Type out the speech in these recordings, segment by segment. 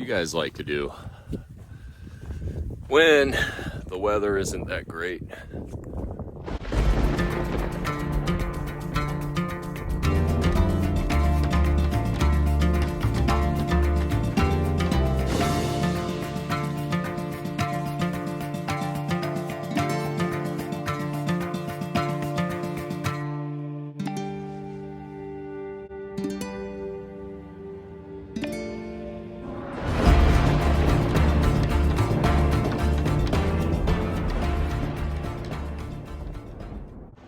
you guys like to do when the weather isn't that great?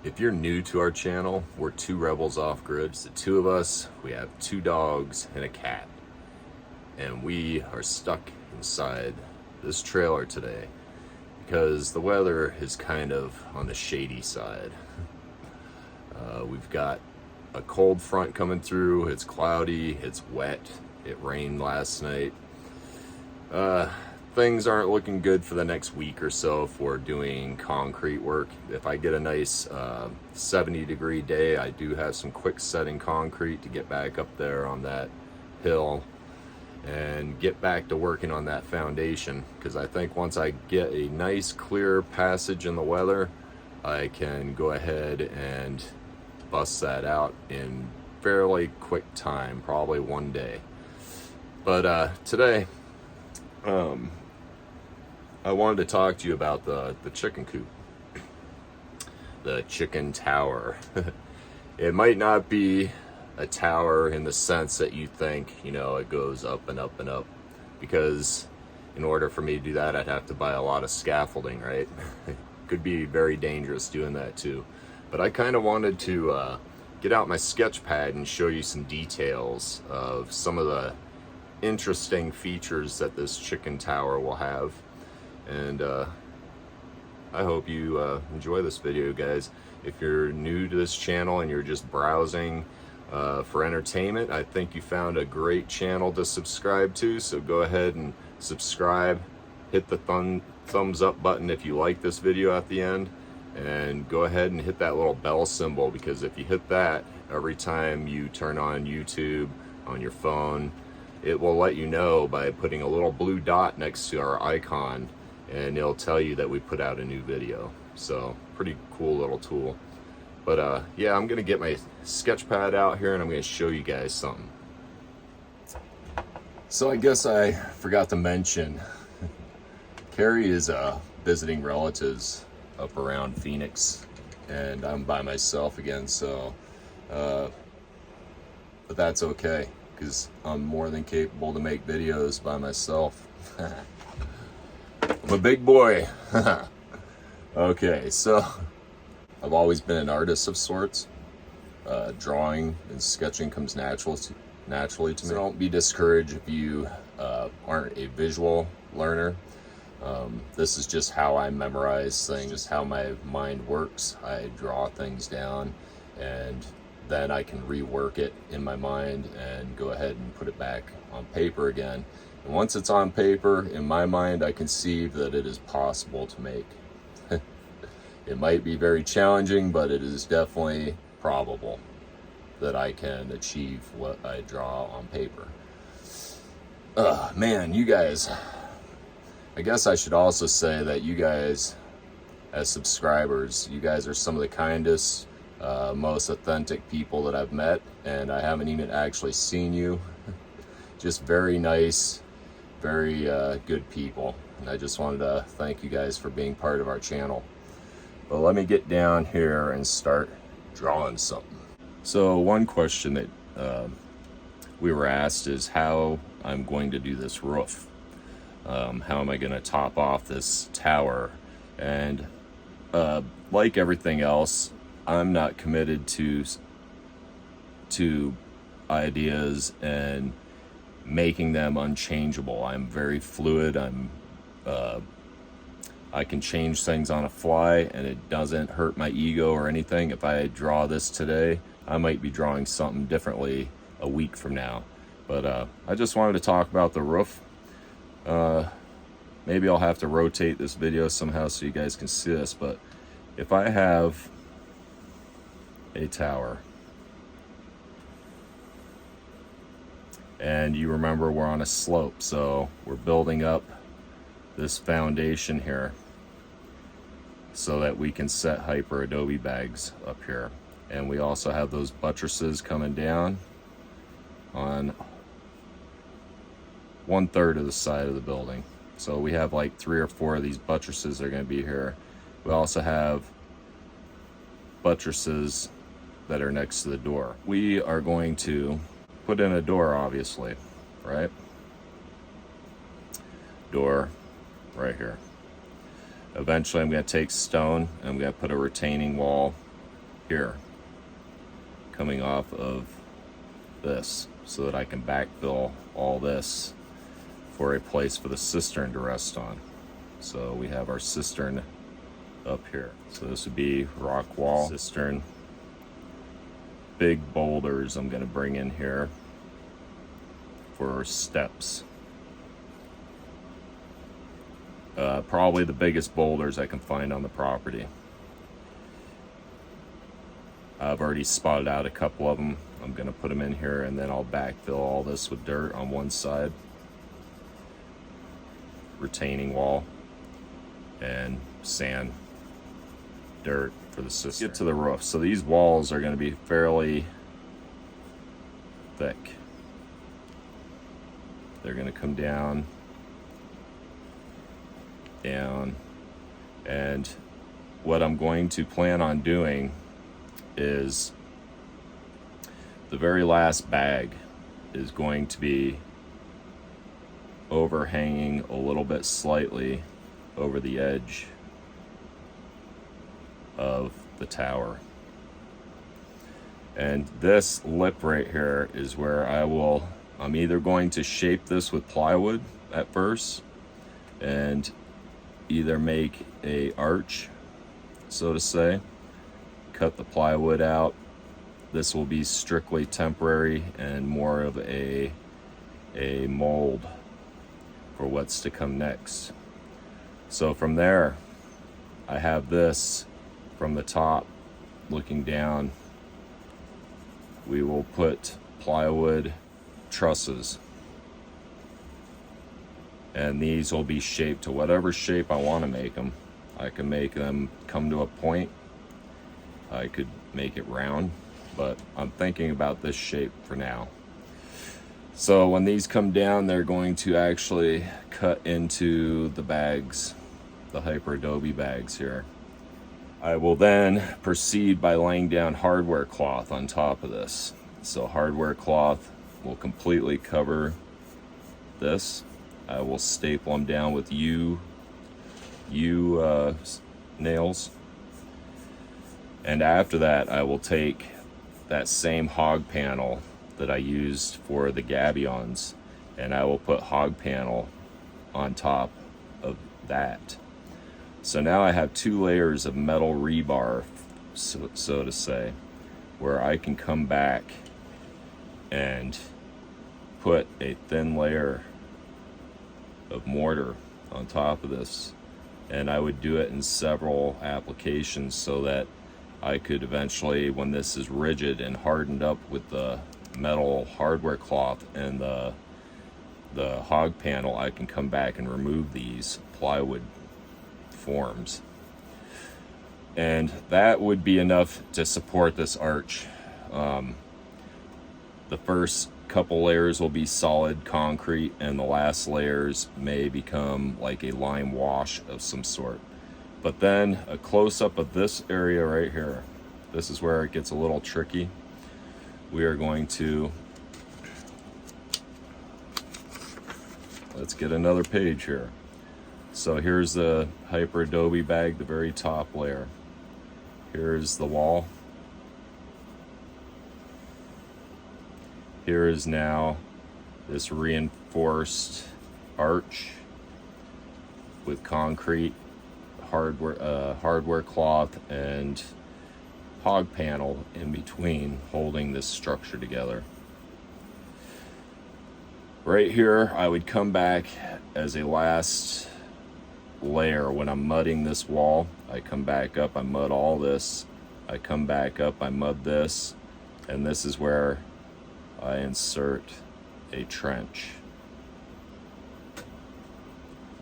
If you're new to our channel, we're two rebels off grid. It's the two of us. We have 2 dogs and a cat. And we are stuck inside this trailer today because the weather is kind of on the shady side. We've got a cold front coming through. It's cloudy, it's wet, it rained last night. Things aren't looking good for the next week or so if we're doing concrete work. If I get a nice 70-degree day, I do have some quick setting concrete to get back up there on that hill and get back to working on that foundation, because I think once I get a nice clear passage in the weather, I can go ahead and bust that out in fairly quick time, probably one day. But today, I wanted to talk to you about the chicken coop, the chicken tower. It might not be a tower in the sense that you think, you know, it goes up and up and up, because in order for me to do that, I'd have to buy a lot of scaffolding, right? It could be very dangerous doing that too. But I kind of wanted to get out my sketch pad and show you some details of some of the interesting features that this chicken tower will have. And I hope you enjoy this video, guys. If you're new to this channel and you're just browsing for entertainment, I think you found a great channel to subscribe to, so go ahead and subscribe. Hit the thumbs up button if you like this video at the end, and go ahead and hit that little bell symbol, because if you hit that every time you turn on YouTube on your phone, it will let you know by putting a little blue dot next to our icon, and it'll tell you that we put out a new video. So pretty cool little tool. But yeah, I'm gonna get my sketch pad out here and I'm gonna show you guys something. So I guess I forgot to mention, Keri is visiting relatives up around Phoenix, and I'm by myself again, so but that's okay, because I'm more than capable to make videos by myself. I'm a big boy. Okay, so I've always been an artist of sorts. Drawing and sketching comes naturally to me. So don't be discouraged if you aren't a visual learner. This is just how I memorize things, just how my mind works. I draw things down, and then I can rework it in my mind and go ahead and put it back on paper again. And once it's on paper, in my mind, I conceive that it is possible to make. It might be very challenging, but it is definitely probable that I can achieve what I draw on paper. Man, you guys, I guess I should also say that you guys, as subscribers, you guys are some of the kindest, most authentic people that I've met, and I haven't even actually seen you. Just very nice, very good people, and I just wanted to thank you guys for being part of our channel. But let me get down here and start drawing something. So one question that we were asked is how I'm going to do this roof. How am I going to top off this tower? And like everything else, I'm not committed to ideas and making them unchangeable. I'm very fluid. I can change things on a fly, and it doesn't hurt my ego or anything. If I draw this today, I might be drawing something differently a week from now. But I just wanted to talk about the roof. Maybe I'll have to rotate this video somehow so you guys can see this, but if I have a tower And you remember we're on a slope, so we're building up this foundation here so that we can set hyper adobe bags up here. And we also have those buttresses coming down on 1/3 of the side of the building. So we have like 3 or 4 of these buttresses that are going to be here. We also have buttresses that are next to the door. We are going to put in a door, obviously, right? Door right here. Eventually I'm going to take stone and I'm going to put a retaining wall here coming off of this so that I can backfill all this for a place for the cistern to rest on. So we have our cistern up here. So this would be rock wall, cistern. Big boulders I'm going to bring in here for steps. Probably the biggest boulders I can find on the property. I've already spotted out a couple of them. I'm going to put them in here and then I'll backfill all this with dirt on one side. Retaining wall and sand, dirt for the cistern. Get to the roof. So these walls are going to be fairly thick. They're going to come down, and what I'm going to plan on doing is the very last bag is going to be overhanging a little bit slightly over the edge of the tower. And this lip right here is where I'm either going to shape this with plywood at first and either make a arch, so to say, cut the plywood out. This will be strictly temporary and more of a mold for what's to come next. So from there, I have this from the top looking down. We will put plywood trusses, and these will be shaped to whatever shape I want to make them. I can make them come to a point. I could make it round, but I'm thinking about this shape for now. So when these come down, they're going to actually cut into the bags, the hyper adobe bags here. I will then proceed by laying down hardware cloth on top of this. So hardware cloth will completely cover this. I will staple them down with U nails. And after that, I will take that same hog panel that I used for the gabions, and I will put hog panel on top of that. So now I have 2 layers of metal rebar, so to say, where I can come back and put a thin layer of mortar on top of this. And I would do it in several applications so that I could eventually, when this is rigid and hardened up with the metal hardware cloth and the hog panel, I can come back and remove these plywood forms. And that would be enough to support this arch. The first couple layers will be solid concrete, and the last layers may become like a lime wash of some sort. But then a close-up of this area right here, this is where it gets a little tricky. We are going to, let's get another page here. So here's the hyper adobe bag, the very top layer. Here's the wall. Here is now this reinforced arch with concrete, hardware cloth, and hog panel in between holding this structure together. Right here, I would come back as a last layer when I'm mudding this wall. I come back up, I mud all this, I come back up, I mud this, and this is where I insert a trench.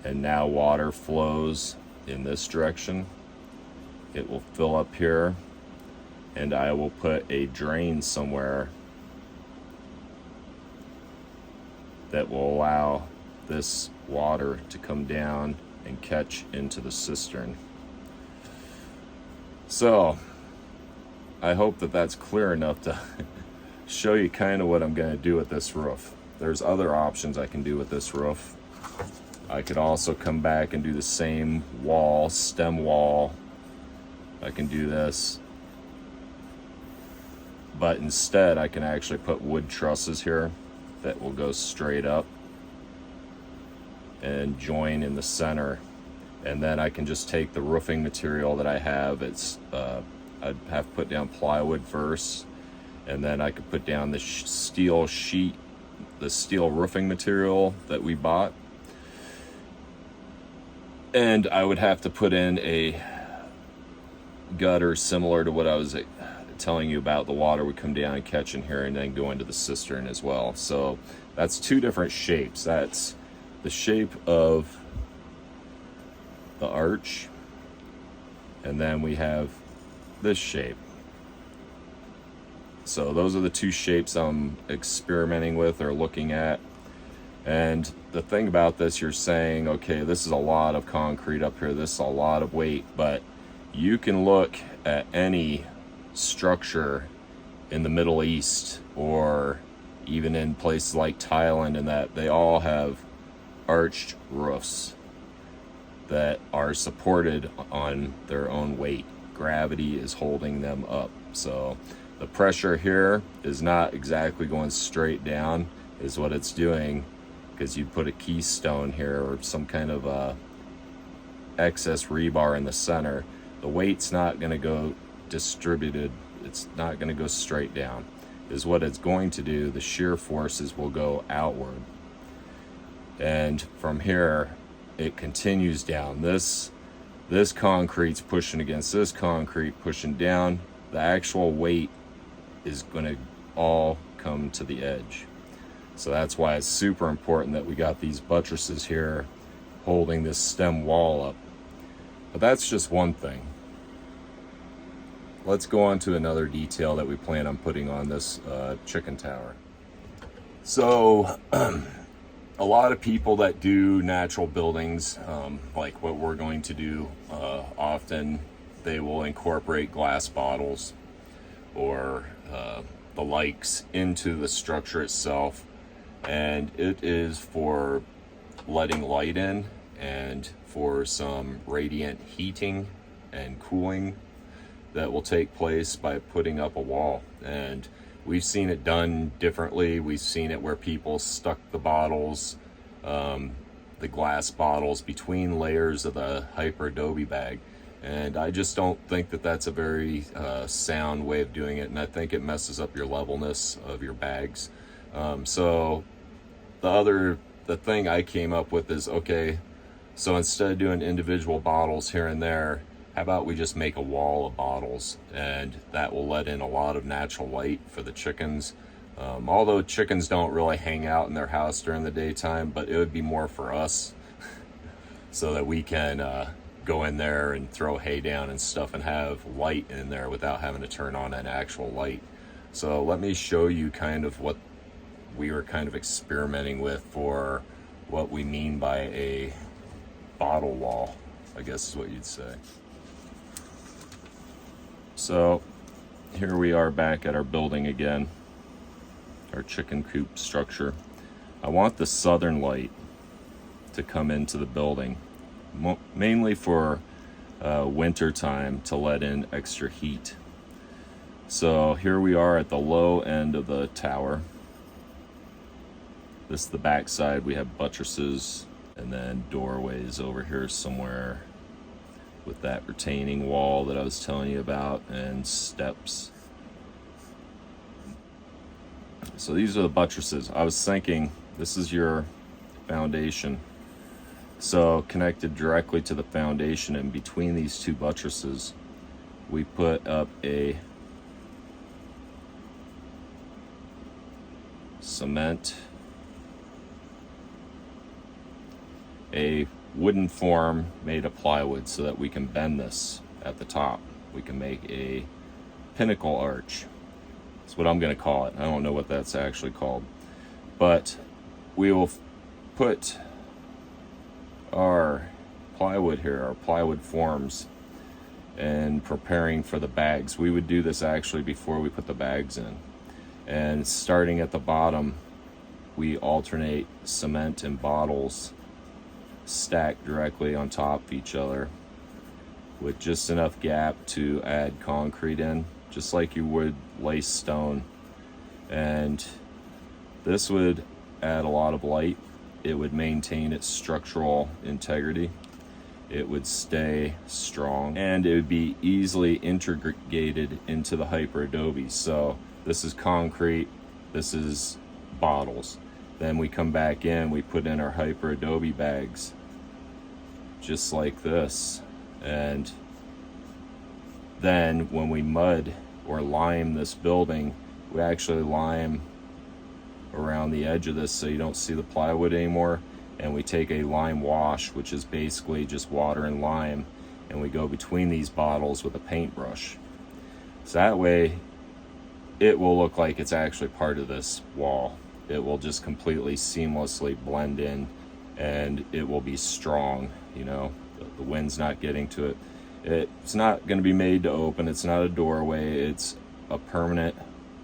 And now water flows in this direction. It will fill up here, and I will put a drain somewhere that will allow this water to come down and catch into the cistern. So I hope that that's clear enough to show you kind of what I'm going to do with this roof. There's other options I can do with this roof. I could also come back and do the same wall, stem wall. I can do this, but instead I can actually put wood trusses here that will go straight up and join in the center. And then I can just take the roofing material that I have. I'd have to put down plywood first, and then I could put down the steel sheet, the steel roofing material that we bought. And I would have to put in a gutter similar to what I was telling you about. The water would come down and catch in here and then go into the cistern as well. So that's two different shapes. That's the shape of the arch, and then we have this shape. So those are the two shapes I'm experimenting with or looking at. And the thing about this, you're saying, okay, this is a lot of concrete up here, this is a lot of weight, but you can look at any structure in the Middle East or even in places like Thailand, and that they all have arched roofs that are supported on their own weight. Gravity is holding them up. So the pressure here is not exactly going straight down, is what it's doing, because you put a keystone here or some kind of excess rebar in the center. The weight's not going to go distributed, it's not going to go straight down, is what it's going to do. The shear forces will go outward, and from here it continues down. This concrete's pushing against this concrete, pushing down. The actual weight is going to all come to the edge. So that's why it's super important that we got these buttresses here holding this stem wall up. But that's just one thing. Let's go on to another detail that we plan on putting on this chicken tower. So a lot of people that do natural buildings, like what we're going to do, often they will incorporate glass bottles or the likes into the structure itself, and it is for letting light in and for some radiant heating and cooling that will take place by putting up a wall. And we've seen it done differently. We've seen it where people stuck the bottles, the glass bottles, between layers of the hyper adobe bag. And I just don't think that that's a very sound way of doing it. And I think it messes up your levelness of your bags. So the thing I came up with is, okay, so instead of doing individual bottles here and there, how about we just make a wall of bottles, and that will let in a lot of natural light for the chickens. Although chickens don't really hang out in their house during the daytime, but it would be more for us so that we can go in there and throw hay down and stuff and have light in there without having to turn on an actual light. So let me show you kind of what we were kind of experimenting with for what we mean by a bottle wall, I guess is what you'd say. So here we are back at our building again, our chicken coop structure. I want the southern light to come into the building, mainly for winter time, to let in extra heat. So here we are at the low end of the tower. This is the back side. We have buttresses and then doorways over here somewhere with that retaining wall that I was telling you about, and steps. So these are the buttresses. I was thinking this is your foundation. So connected directly to the foundation, and between these two buttresses, we put up a cement a wooden form made of plywood so that we can bend this at the top. We can make a pinnacle arch. That's what I'm going to call it. I don't know what that's actually called. But we will put our plywood here, our plywood forms, and preparing for the bags. We would do this actually before we put the bags in. And starting at the bottom, we alternate cement and bottles stacked directly on top of each other with just enough gap to add concrete in, just like you would lace stone. And this would add a lot of light. It would maintain its structural integrity. It would stay strong, and it would be easily integrated into the hyper adobe. So this is concrete, this is bottles. Then we come back in, we put in our hyper adobe bags, just like this. And then when we mud or lime this building, we actually lime around the edge of this so you don't see the plywood anymore. And we take a lime wash, which is basically just water and lime, and we go between these bottles with a paintbrush. So that way it will look like it's actually part of this wall. It will just completely seamlessly blend in, and it will be strong. You know, the wind's not getting to it. It's not going to be made to open. It's not a doorway. It's a permanent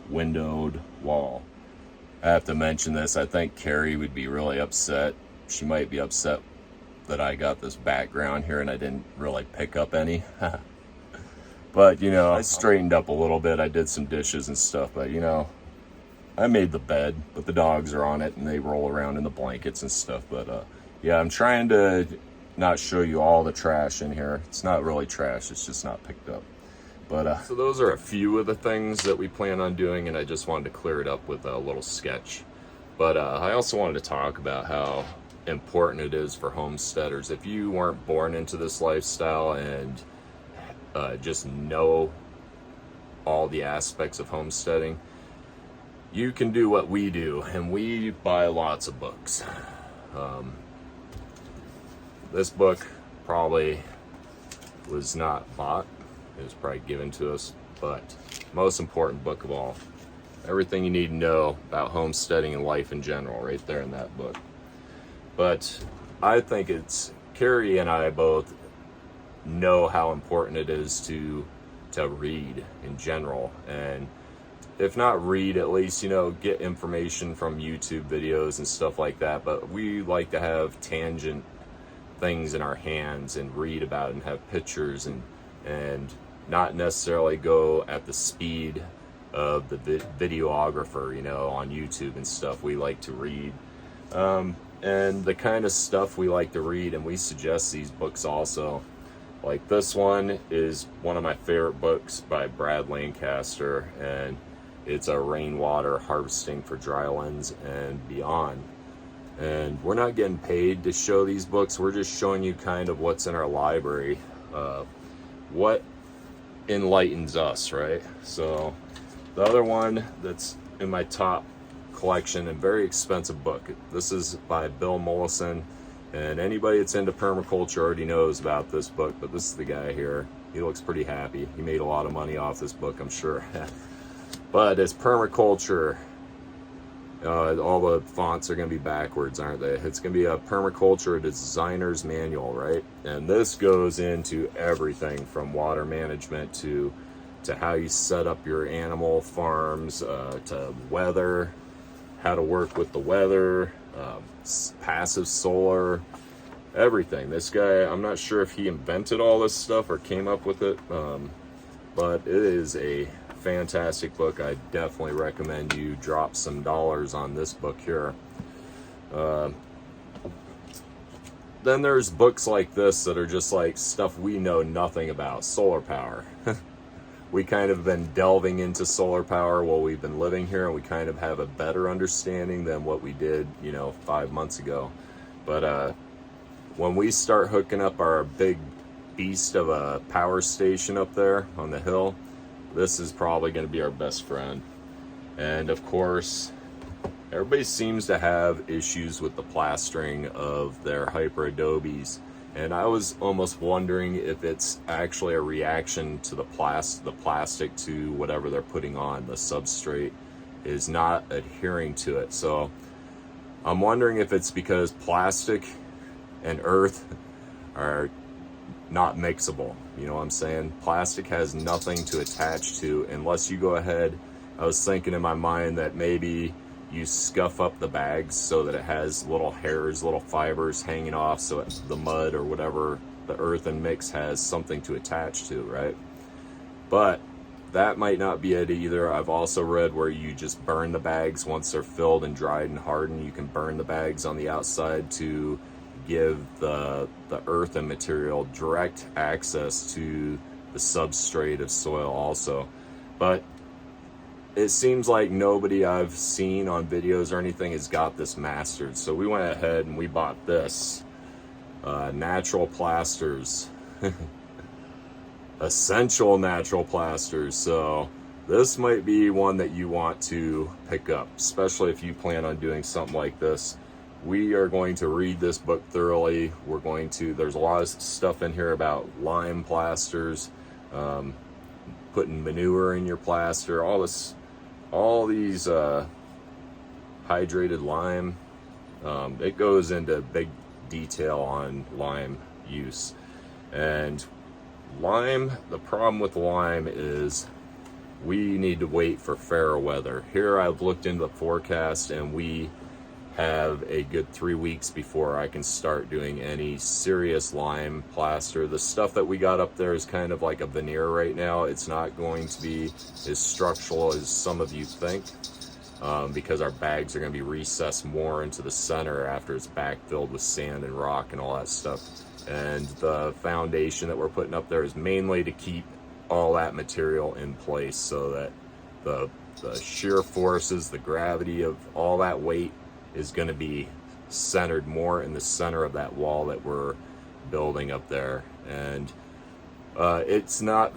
windowed wall. I have to mention this. I think Keri would be really upset. She might be upset that I got this background here and I didn't really pick up any. But, you know, I straightened up a little bit. I did some dishes and stuff, but, you know, I made the bed, but the dogs are on it and they roll around in the blankets and stuff. But, yeah, I'm trying to not show you all the trash in here. It's not really trash. It's just not picked up. But, so those are a few of the things that we plan on doing, and I just wanted to clear it up with a little sketch. But I also wanted to talk about how important it is for homesteaders. If you weren't born into this lifestyle and just know all the aspects of homesteading, you can do what we do, and we buy lots of books. This book probably was not bought. It was probably given to us, but most important book of all. Everything you need to know about homesteading and life in general, right there in that book. But I think Keri and I both know how important it is to read in general. And if not read, at least, you know, get information from YouTube videos and stuff like that. But we like to have tangent things in our hands and read about it and have pictures and not necessarily go at the speed of the videographer, you know, on YouTube and stuff. We like to read. And the kind of stuff we like to read, and we suggest these books also. Like this one is one of my favorite books by Brad Lancaster, and it's a rainwater harvesting for drylands and beyond. And we're not getting paid to show these books. We're just showing you kind of what's in our library, what enlightens us, right? So the other one that's in my top collection, and very expensive book, this is by Bill Mollison, and anybody that's into permaculture already knows about this book, but this is the guy here. He looks pretty happy. He made a lot of money off this book, I'm sure. But it's Permaculture. All the fonts are going to be backwards, aren't they? It's going to be a Permaculture designer's manual, right? And this goes into everything from water management to how you set up your animal farms, to weather, how to work with the weather, passive solar, everything. This guy, I'm not sure if he invented all this stuff or came up with it, but it is a fantastic book. I definitely recommend you drop some dollars on this book here. Then there's books like this that are just like stuff we know nothing about. Solar power. We kind of been delving into solar power while we've been living here, and we kind of have a better understanding than what we did, you know, 5 months ago. But when we start hooking up our big beast of a power station up there on the hill, this is probably going to be our best friend. And of course, everybody seems to have issues with the plastering of their hyper adobes, and I was almost wondering if it's actually a reaction to the plastic to whatever they're putting on. The substrate is not adhering to it. So I'm wondering if it's because plastic and earth are not mixable. You know what I'm saying? Plastic has nothing to attach to unless you go ahead. I was thinking in my mind that maybe you scuff up the bags so that it has little hairs, little fibers hanging off, so the mud or whatever, the earth and mix has something to attach to, right? But that might not be it either. I've also read where you just burn the bags once they're filled and dried and hardened. You can burn the bags on the outside to give the earth and material direct access to the substrate of soil also. But it seems like nobody I've seen on videos or anything has got this mastered. So we went ahead and we bought this natural plasters. Essential natural plasters. So this might be one that you want to pick up, especially if you plan on doing something like this. We are going to read this book thoroughly. There's a lot of stuff in here about lime plasters, putting manure in your plaster, all these hydrated lime. It goes into big detail on lime use. And lime, the problem with lime is we need to wait for fair weather. Here I've looked into the forecast and we have a good 3 weeks before I can start doing any serious lime plaster. The stuff that we got up there is kind of like a veneer right now. It's not going to be as structural as some of you think, because our bags are going to be recessed more into the center after it's backfilled with sand and rock and all that stuff. And the foundation that we're putting up there is mainly to keep all that material in place so that the shear forces, the gravity of all that weight is going to be centered more in the center of that wall that we're building up there. And it's not,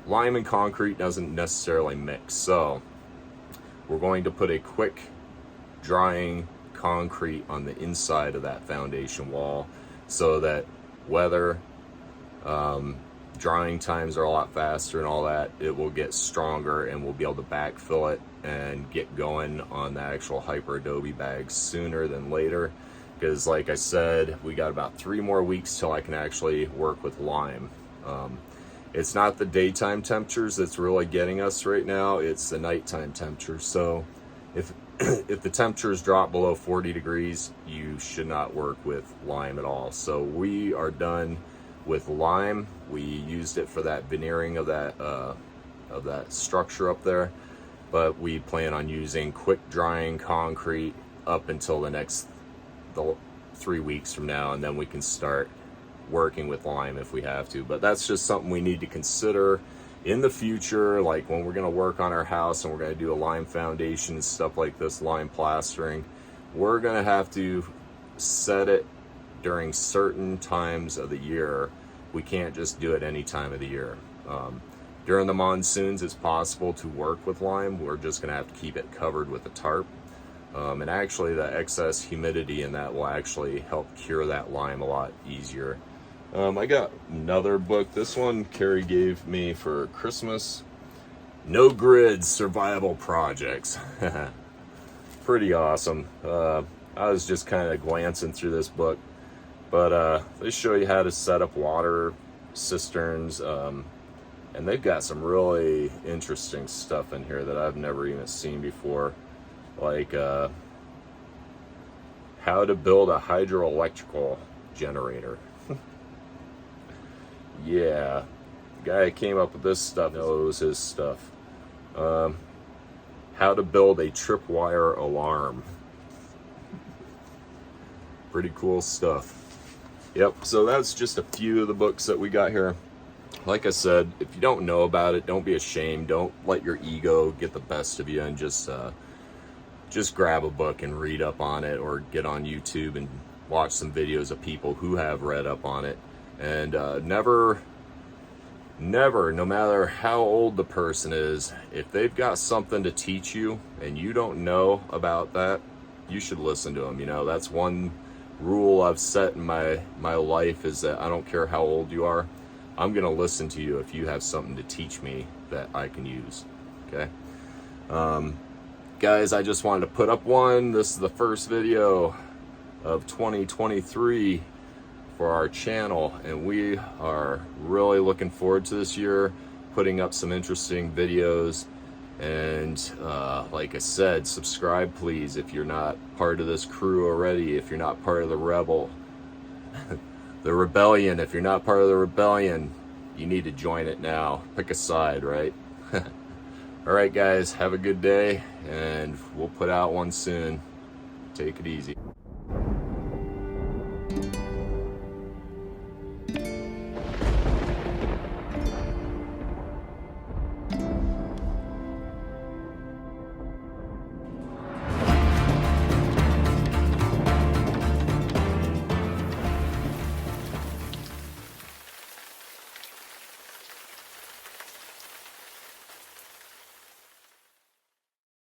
lime and concrete doesn't necessarily mix. So we're going to put a quick drying concrete on the inside of that foundation wall so that weather, drying times are a lot faster and all that. It will get stronger and we'll be able to backfill it and get going on the actual hyper adobe bags sooner than later, because like I said, we got about 3 more weeks till I can actually work with lime. It's not the daytime temperatures that's really getting us right now, it's the nighttime temperatures. So if the temperatures drop below 40 degrees, you should not work with lime at all. So we are done with lime. We used it for that veneering of that structure up there, but we plan on using quick drying concrete up until the 3 weeks from now, and then we can start working with lime if we have to. But that's just something we need to consider in the future, like when we're going to work on our house and we're going to do a lime foundation and stuff like this, lime plastering. We're going to have to set it during certain times of the year. We can't just do it any time of the year. During the monsoons, it's possible to work with lime. We're just going to have to keep it covered with a tarp. And actually, the excess humidity in that will actually help cure that lime a lot easier. I got another book. This one Keri gave me for Christmas. No Grid Survival Projects. Pretty awesome. I was just kind of glancing through this book. But they show you how to set up water cisterns. And they've got some really interesting stuff in here that I've never even seen before. Like how to build a hydroelectrical generator. Yeah, the guy who came up with this stuff knows his stuff. How to build a tripwire alarm. Pretty cool stuff. Yep, so that's just a few of the books that we got here. Like I said, if you don't know about it, don't be ashamed. Don't let your ego get the best of you and just grab a book and read up on it, or get on YouTube and watch some videos of people who have read up on it. And never never, no matter how old the person is, if they've got something to teach you and you don't know about that, you should listen to them. You know, that's one rule I've set in my life, is that I don't care how old you are, I'm gonna listen to you if you have something to teach me that I can use. Okay, guys, I just wanted to put up one. This is the first video of 2023 for our channel, and we are really looking forward to this year, putting up some interesting videos. And like I said, subscribe please if you're not part of this crew already, if you're not part of the rebel the rebellion. If you're not part of the rebellion, you need to join it now. Pick a side, right? All right guys, have a good day, and we'll put out one soon. Take it easy.